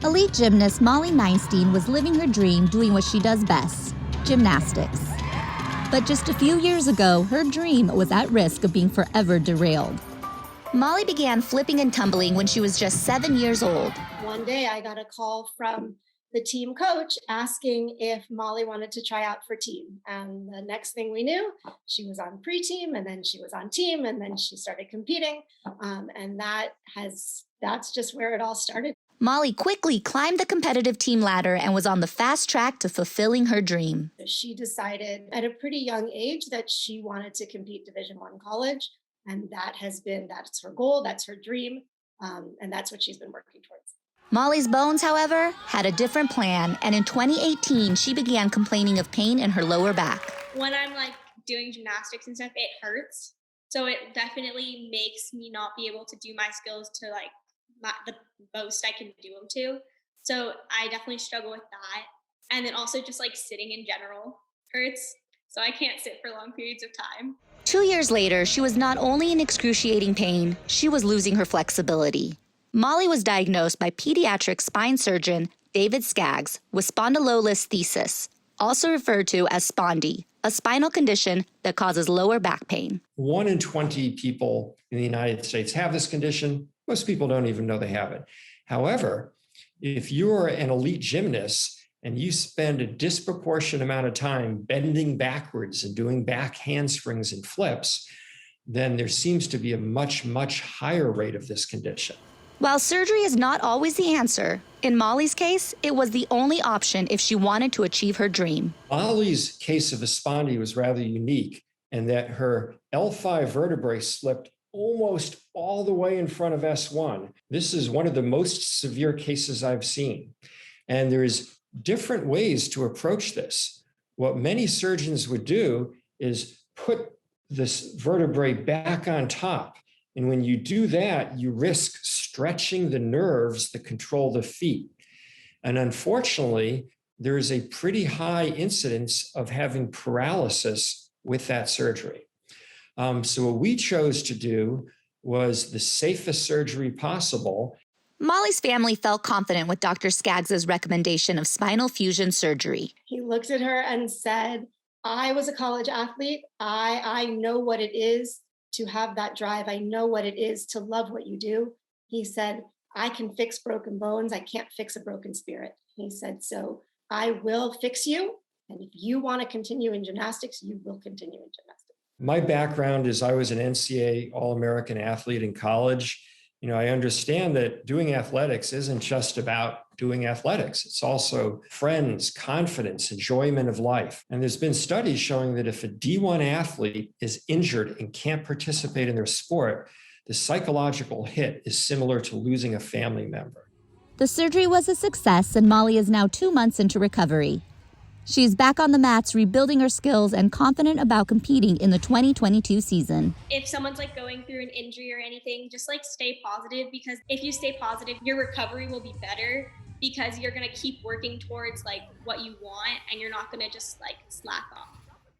Elite gymnast Molly Neinstein was living her dream doing what she does best, gymnastics. But just a few years ago, her dream was at risk of being forever derailed. Molly began flipping and tumbling when she was just 7 years old. One day I got a call from the team coach asking if Molly wanted to try out for team. And the next thing we knew, she was on pre-team, and then she was on team, and then she started competing. And that's just where it all started. Molly quickly climbed the competitive team ladder and was on the fast track to fulfilling her dream. She decided at a pretty young age that she wanted to compete Division I college. And that's her goal, that's her dream. And that's what she's been working towards. Molly's bones, however, had a different plan, and in 2018, she began complaining of pain in her lower back. When I'm doing gymnastics and stuff, it hurts. So it definitely makes me not be able to do my skills to the most I can do them to. So I definitely struggle with that. And then also just sitting in general hurts. So I can't sit for long periods of time. 2 years later, she was not only in excruciating pain, she was losing her flexibility. Molly was diagnosed by pediatric spine surgeon David Skaggs with spondylolisthesis, also referred to as spondy, a spinal condition that causes lower back pain. 1 in 20 people in the United States have this condition. Most people don't even know they have it. However, if you're an elite gymnast and you spend a disproportionate amount of time bending backwards and doing back handsprings and flips, then there seems to be a much, much higher rate of this condition. While surgery is not always the answer, in Molly's case, it was the only option if she wanted to achieve her dream. Molly's case of a spondy was rather unique in that her L5 vertebrae slipped almost all the way in front of S1. This is one of the most severe cases I've seen. And there's different ways to approach this. What many surgeons would do is put this vertebrae back on top. And when you do that, you risk stretching the nerves that control the feet. And unfortunately, there is a pretty high incidence of having paralysis with that surgery. So what we chose to do was the safest surgery possible. Molly's family felt confident with Dr. Skaggs' recommendation of spinal fusion surgery. He looked at her and said, I was a college athlete. I know what it is to have that drive. I know what it is to love what you do. He said, I can fix broken bones. I can't fix a broken spirit. He said, so I will fix you. And if you want to continue in gymnastics, you will continue in gymnastics. My background is I was an NCAA All-American athlete in college. I understand that doing athletics isn't just about doing athletics. It's also friends, confidence, enjoyment of life. And there's been studies showing that if a D1 athlete is injured and can't participate in their sport, the psychological hit is similar to losing a family member. The surgery was a success, and Molly is now 2 months into recovery. She's back on the mats, rebuilding her skills and confident about competing in the 2022 season. If someone's going through an injury or anything, just stay positive, because if you stay positive, your recovery will be better because you're going to keep working towards what you want, and you're not going to just slack off.